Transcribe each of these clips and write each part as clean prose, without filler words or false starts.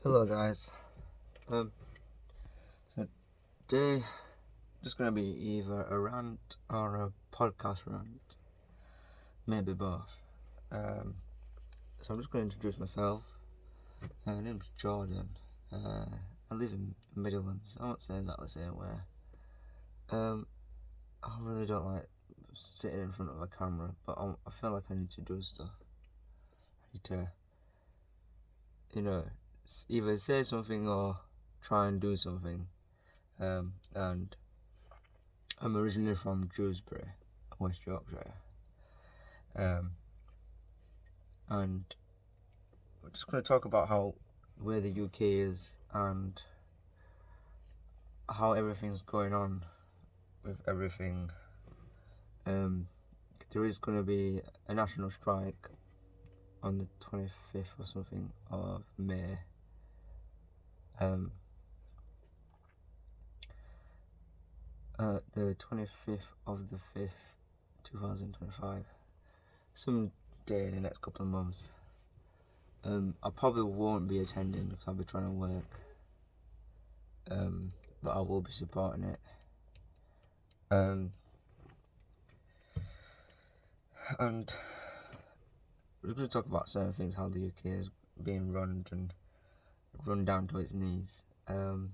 Hello guys. Um, so today just gonna be either a rant or a podcast rant, maybe both. So I'm just gonna introduce myself. My name's Jordan. I live in Midlands. I won't say exactly the same where. I really don't like sitting in front of a camera, but I feel like I need to do stuff. I need to, either say something or try and do something. And I'm originally from Dewsbury, West Yorkshire, and we're just going to talk about where the UK is and how everything's going on with everything. There is going to be a national strike on the 25th or something of May. The 25th of the 5th, 2025. Some day in the next couple of months. I probably won't be attending because I'll be trying to work. But I will be supporting it. And we're going to talk about certain things, how the UK is being run down to its knees, and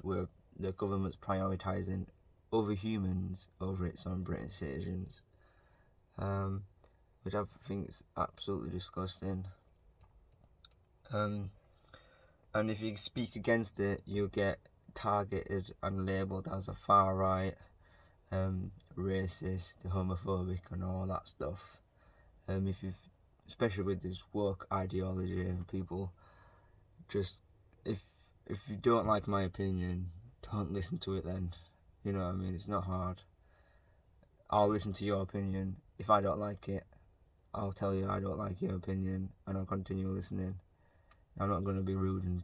where the government's prioritising other humans over its own British citizens, which I think is absolutely disgusting. And if you speak against it, you'll get targeted and labelled as a far right, racist, homophobic, and all that stuff. Especially with this woke ideology, and people just, if you don't like my opinion, don't listen to it then. You know what I mean? It's not hard. I'll listen to your opinion. If I don't like it, I'll tell you I don't like your opinion, and I'll continue listening. I'm not going to be rude and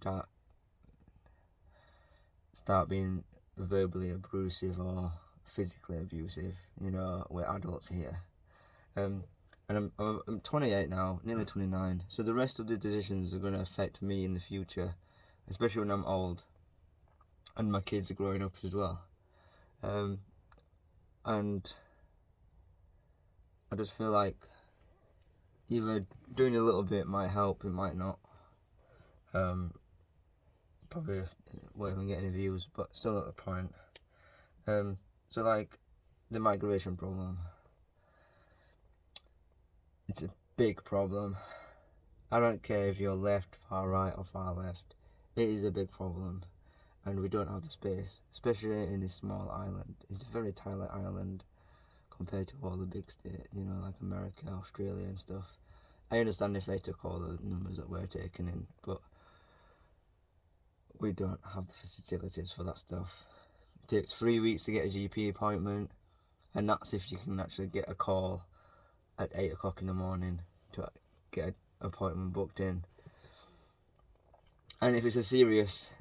start being verbally abusive or physically abusive. We're adults here. And I'm 28 now, nearly 29, so the rest of the decisions are going to affect me in the future, especially when I'm old and my kids are growing up as well. And I just feel like either doing a little bit might help, it might not. Probably won't even get any views, but still at the point. So like the migration problem, it's a big problem. I don't care if you're left, far right, or far left. It is a big problem, and we don't have the space, especially in this small island. It's a very tiny island compared to all the big states, like America, Australia, and stuff. I understand if they took all the numbers that we're taking in, but we don't have the facilities for that stuff. It takes 3 weeks to get a GP appointment, and that's if you can actually get a call at 8 o'clock in the morning to get an appointment booked in. And if it's a serious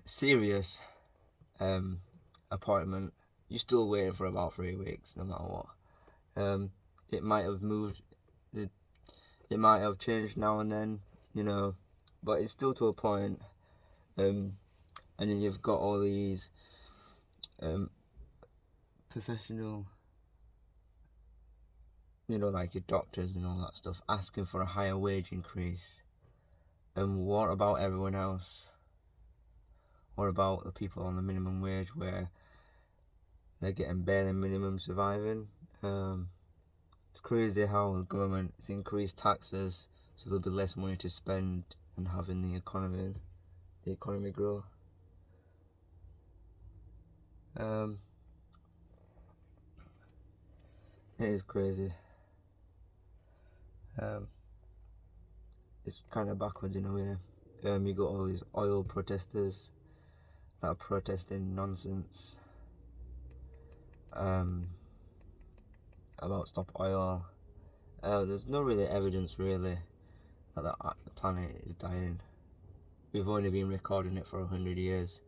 appointment, you're still waiting for about 3 weeks, no matter what. It might have moved, it might have changed now and then, but it's still to a point. And then you've got all these professional, like your doctors and all that stuff, asking for a higher wage increase. And what about everyone else? What about the people on the minimum wage where they're getting bare minimum surviving? It's crazy how the government has increased taxes so there'll be less money to spend and having the economy grow. It is crazy. It's kind of backwards in a way. You got all these oil protesters that are protesting nonsense about stop oil. There's no really evidence really that the planet is dying. We've only been recording it for 100 years,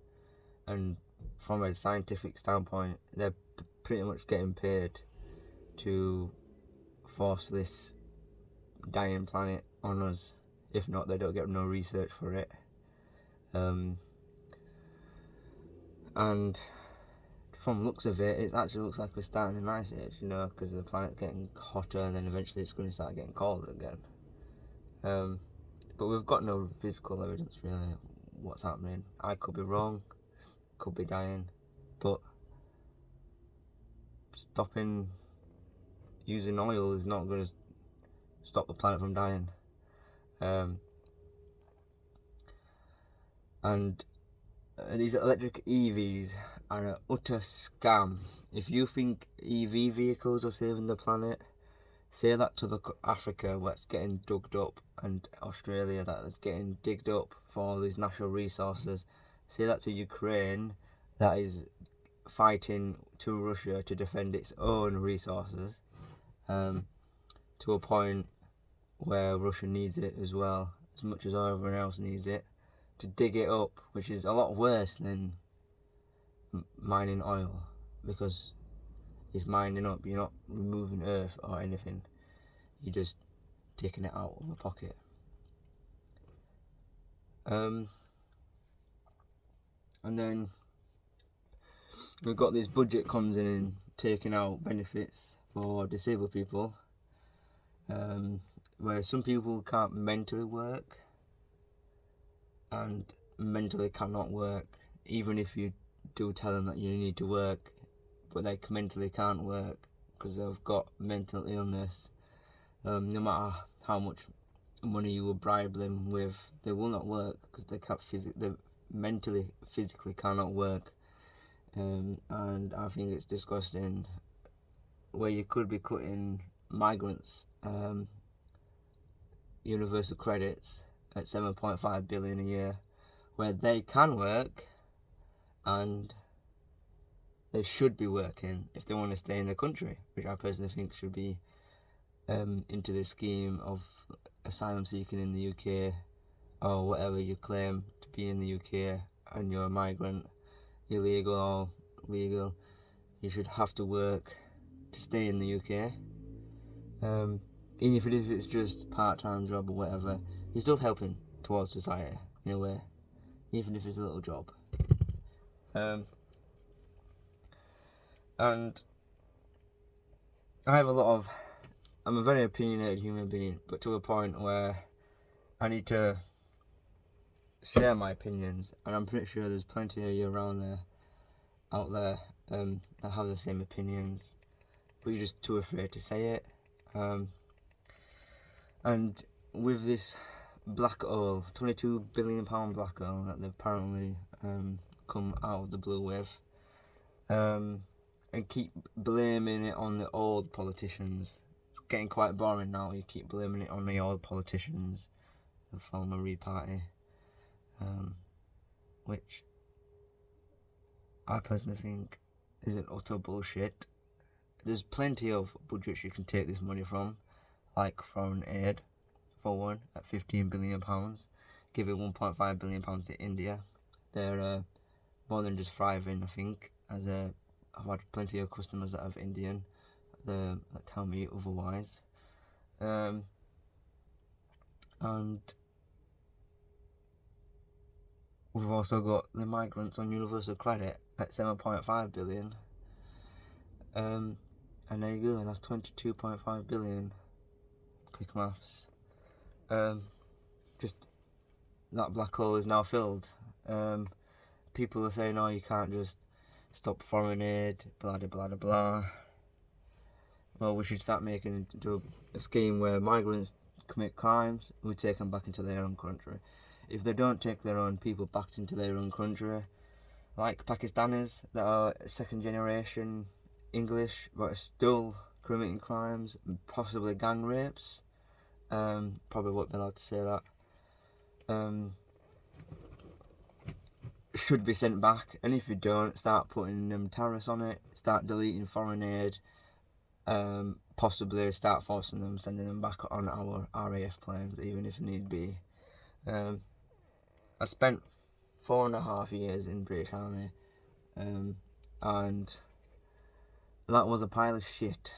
and from a scientific standpoint, they're pretty much getting paid to force this dying planet on us. If not, they don't get no research for it. And from looks of it, it actually looks like we're starting an ice age, because the planet's getting hotter and then eventually it's going to start getting colder again. But we've got no physical evidence really what's happening. I could be wrong, could be dying, but stopping using oil is not going to stop the planet from dying. And these electric EVs are an utter scam. If you think EV vehicles are saving the planet, say that to the Africa where it's getting dug up, and Australia that is getting digged up for all these natural resources. Say that to Ukraine that is fighting to Russia to defend its own resources, to a point where Russia needs it as well, as much as everyone else needs it, to dig it up, which is a lot worse than mining oil, because it's mining up, you're not removing earth or anything, you're just taking it out of the pocket. And then we've got this budget comes in and taking out benefits for disabled people, where some people can't mentally work and mentally cannot work, even if you do tell them that you need to work, but they mentally can't work because they've got mental illness. No matter how much money you will bribe them with, they will not work because they can't they mentally, physically cannot work. And I think it's disgusting where you could be cutting migrants universal credits at 7.5 billion a year, where they can work and they should be working if they want to stay in the country, which I personally think should be into the scheme of asylum seeking in the UK, or whatever you claim to be in the UK and you're a migrant, illegal or legal, you should have to work to stay in the UK. Even if it's just part-time job or whatever, you're still helping towards society in a way, even if it's a little job. And I'm a very opinionated human being, but to a point where I need to share my opinions, and I'm pretty sure there's plenty of you out there that have the same opinions, but you're just too afraid to say it. And with this black hole, £22 billion black hole that they've apparently come out of the blue with, and keep blaming it on the old politicians. It's getting quite boring now. You keep blaming it on the old politicians, the former Re Party, which I personally think is an utter bullshit. There's plenty of budgets you can take this money from, like foreign aid, for one, at £15 billion. Give it £1.5 billion to India. They're more than just thriving, I think, as I've had plenty of customers that have Indian that tell me otherwise. And we've also got the migrants on universal credit at 7.5 billion. And there you go, that's 22.5 billion. Quick maths. Just that black hole is now filled. People are saying, oh, you can't just stop foreign aid, blah blah blah blah. Well, we should start making into a scheme where migrants commit crimes, we take them back into their own country. If they don't take their own people back into their own country, like Pakistanis that are second generation English but are still committing crimes, possibly gang rapes, probably won't be allowed to say that, should be sent back. And if you don't, start putting them tariffs on it, start deleting foreign aid, possibly start forcing them, sending them back on our RAF planes, even if need be. I spent 4.5 years in British Army, and that was a pile of shit,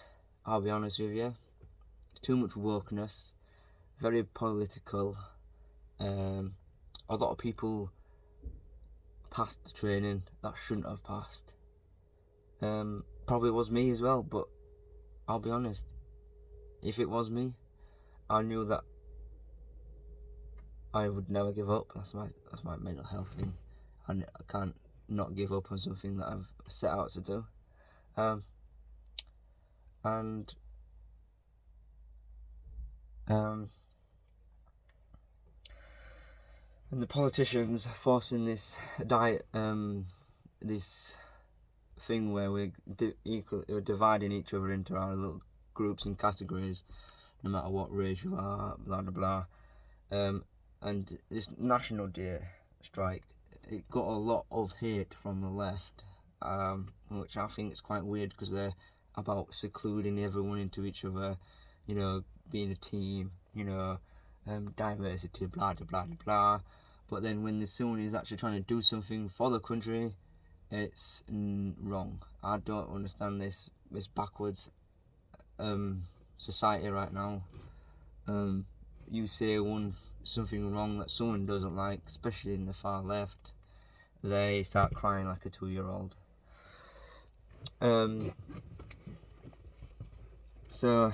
I'll be honest with you. Too much wokeness, very political. A lot of people passed the training that shouldn't have passed. Probably was me as well, but I'll be honest, if it was me, I knew that I would never give up. That's my mental health thing. I can't not give up on something that I've set out to do. And the politicians forcing this diet, this thing where we're dividing each other into our little groups and categories, no matter what race you are, blah blah blah. And this National Day strike, it got a lot of hate from the left, which I think is quite weird because they're about secluding everyone into each other, being a team, diversity, blah blah blah blah. But then when someone is actually trying to do something for the country, it's wrong. I don't understand this backwards society right now. You say something wrong that someone doesn't like, especially in the far left, they start crying like a 2-year-old. So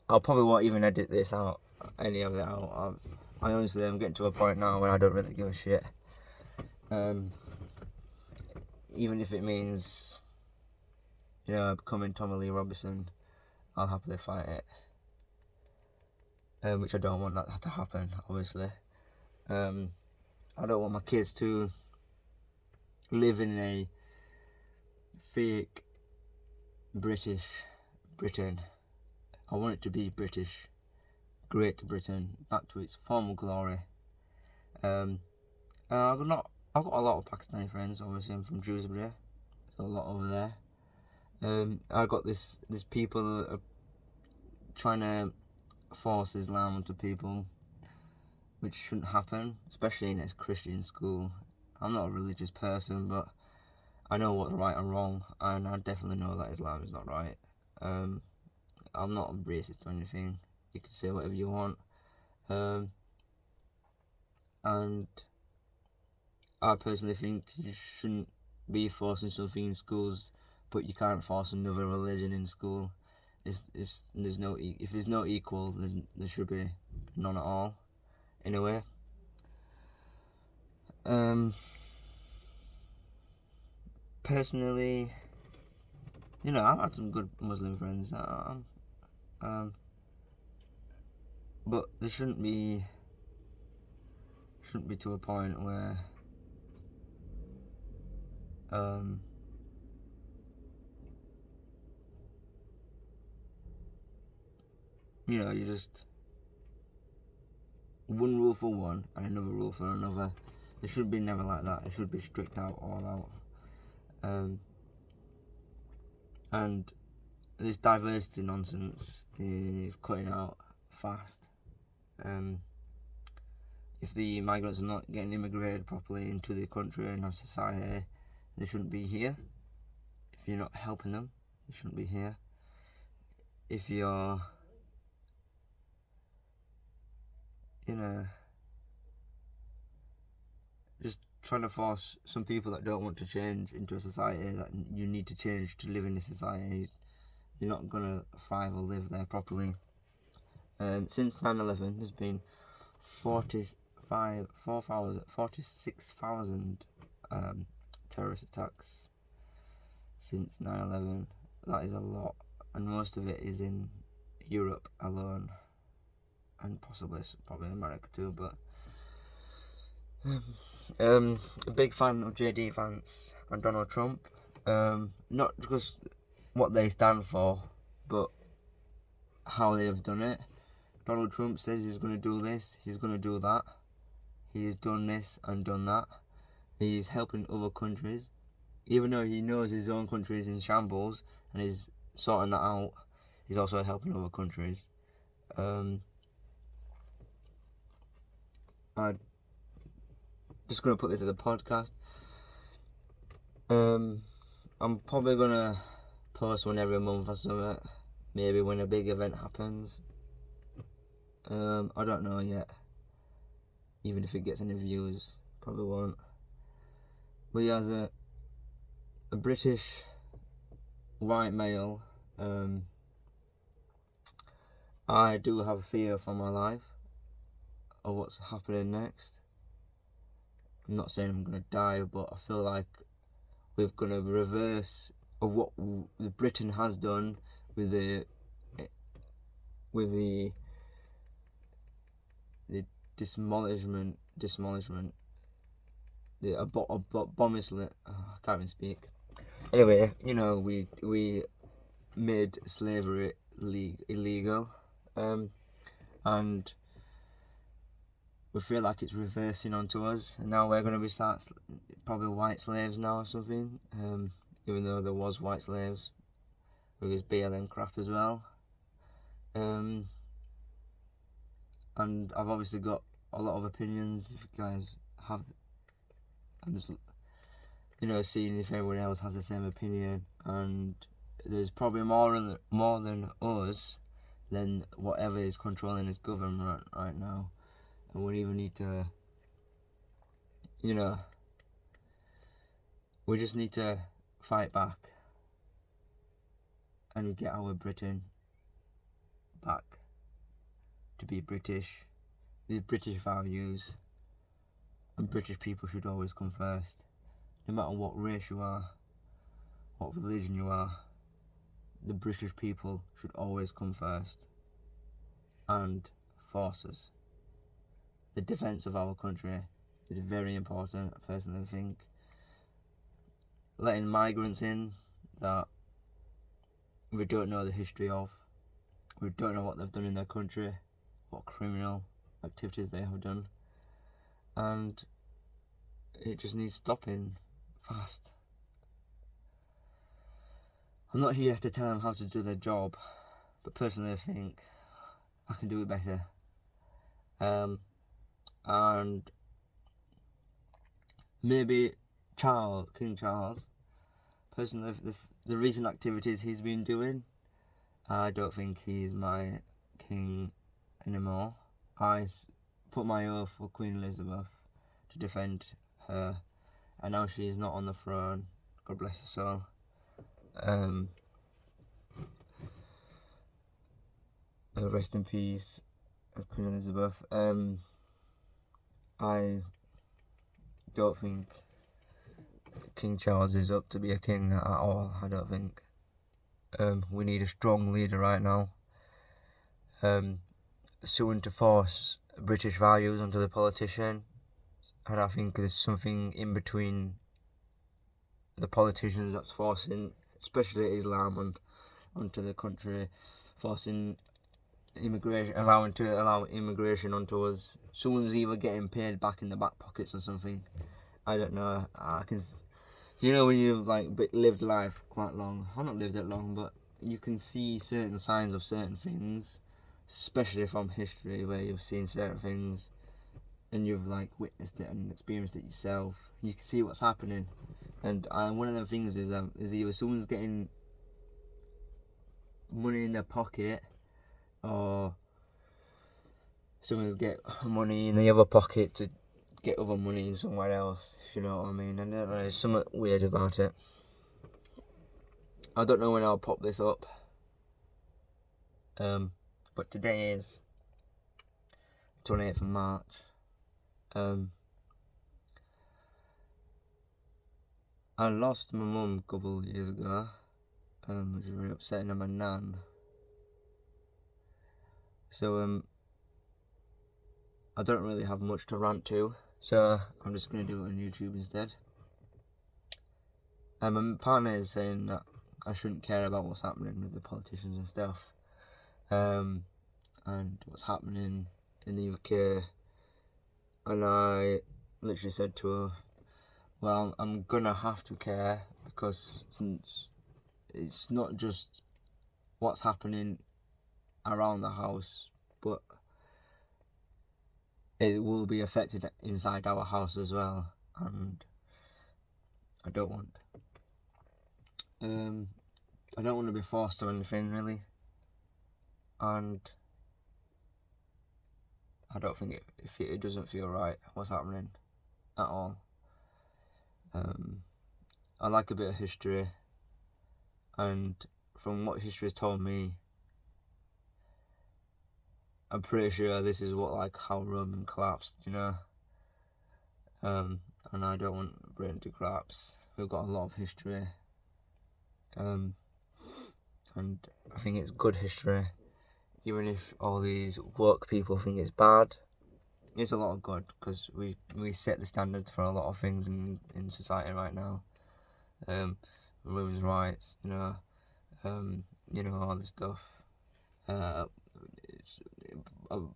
I'll probably won't even edit this out, any of it out. I honestly am getting to a point now when I don't really give a shit. Even if it means, becoming Tommy Lee Robinson, I'll happily fight it. Which I don't want that to happen, obviously. I don't want my kids to live in a fake Britain. I want it to be British, Great Britain, back to its former glory. I've got a lot of Pakistani friends. Obviously, I'm from Dewsbury, so a lot over there. I got this people that are trying to force Islam onto people, which shouldn't happen, especially in a Christian school. I'm not a religious person, but I know what's right and wrong, and I definitely know that Islam is not right. I'm not a racist or anything. You can say whatever you want. And I personally think you shouldn't be forcing something in schools, but you can't force another religion in school. If there's no equal, there should be none at all, in a way. Personally, I've had some good Muslim friends. But there shouldn't be to a point where you just one rule for one and another rule for another. It should be never like that. It should be strict out, all out. And this diversity nonsense is cutting out fast. If the migrants are not getting immigrated properly into the country and our society, they shouldn't be here. If you're not helping them, they shouldn't be here. If you're just trying to force some people that don't want to change into a society that you need to change to live in this society, you're not going to thrive or live there properly. Since 9/11, there's been 46,000 terrorist attacks since 9/11. That is a lot, and most of it is in Europe alone, and probably America too. But a big fan of JD Vance and Donald Trump. Not because what they stand for, but how they have done it. Donald Trump says he's going to do this, he's going to do that. He's done this and done that. He's helping other countries, even though he knows his own country is in shambles and he's sorting that out. He's also helping other countries. I'm just going to put this as a podcast. I'm probably going to post one every month or something. Maybe when a big event happens. I don't know yet. Even if it gets any views, probably won't. But yeah, as a British white male, I do have fear for my life of what's happening next. I'm not saying I'm gonna die, but I feel like we're gonna reverse of what Britain has done with the demolishment, the abomination. I can't even speak. Anyway, you know, we made slavery illegal, and we feel like it's reversing onto us, and now we're going to be probably white slaves now or something. Even though there was white slaves with his BLM crap as well. And I've obviously got a lot of opinions. If you guys have, I'm just, seeing if everyone else has the same opinion. And there's probably more than us than whatever is controlling this government right now. And we even need to, we just need to fight back and get our Britain back to be British. These British values, and British people should always come first. No matter what race you are, what religion you are, the British people should always come first. And forces. The defence of our country is very important, I personally think. Letting migrants in that we don't know the history of, we don't know what they've done in their country, what criminal activities they have done, and it just needs stopping fast. I'm not here to tell them how to do their job, but personally I think I can do it better. And maybe King Charles, personally, the recent activities he's been doing, I don't think he's my king anymore. I put my oath for Queen Elizabeth to defend her, and now she's not on the throne. God bless her soul. Rest in peace, Queen Elizabeth. I don't think King Charles is up to be a king at all. I don't think. We need a strong leader right now. Someone to force British values onto the politician, and I think there's something in between the politicians that's forcing, especially Islam, onto the country, forcing immigration, allow immigration onto us. Someone's either getting paid back in the back pockets or something. I don't know. I can, when you've lived life quite long. I've not lived it long, but you can see certain signs of certain things, especially from history, where you've seen certain things and you've witnessed it and experienced it yourself. You can see what's happening, and one of the things is either someone's getting money in their pocket, or someone's get money in the other pocket to get other money in somewhere else, if you know what I mean. I don't know, there's something weird about it. I don't know when I'll pop this up, but today is 28th of March. I lost my mum a couple of years ago, which was really upsetting, and my nan. So I don't really have much to rant to, so I'm just going to do it on YouTube instead. My partner is saying that I shouldn't care about what's happening with the politicians and stuff, and what's happening in the UK. And I literally said to her, well, I'm gonna have to care, because it's not just what's happening around the house, but it will be affected inside our house as well, and I don't want to be forced or anything, really, and I don't think it doesn't feel right what's happening at all. I like a bit of history, and from what history has told me, I'm pretty sure this is what, like, how Rome collapsed, you know. And I don't want Britain to collapse. We've got a lot of history, and I think it's good history. Even if all these woke people think it's bad, it's a lot of good, because we set the standard for a lot of things in society right now. Women's rights, you know, all this stuff.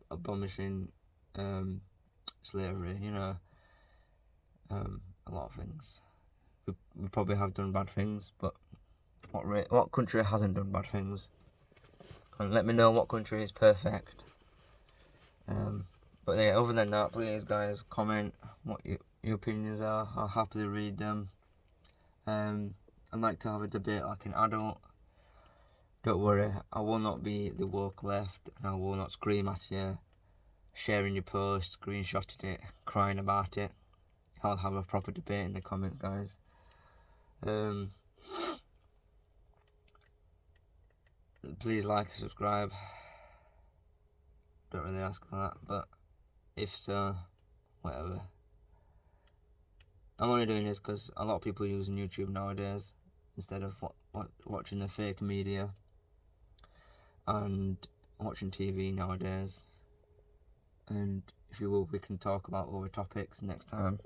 Abolishing slavery, you know, a lot of things. We probably have done bad things, but what country hasn't done bad things? And let me know what country is perfect. But yeah, other than that, please guys, comment what your opinions are. I'll happily read them. I'd like to have a debate like an adult. Don't worry, I will not be the woke left, and I will not scream at you, sharing your post, screenshotting it, crying about it. I'll have a proper debate in the comments, guys. Please like and subscribe. Don't really ask for that, but if so, whatever. I'm only doing this because a lot of people are using YouTube nowadays instead of watching the fake media and watching TV nowadays. And if you will, we can talk about other topics next time.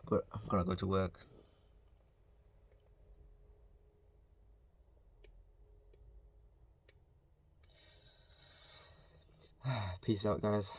But I'm gonna go to work. Peace out, guys.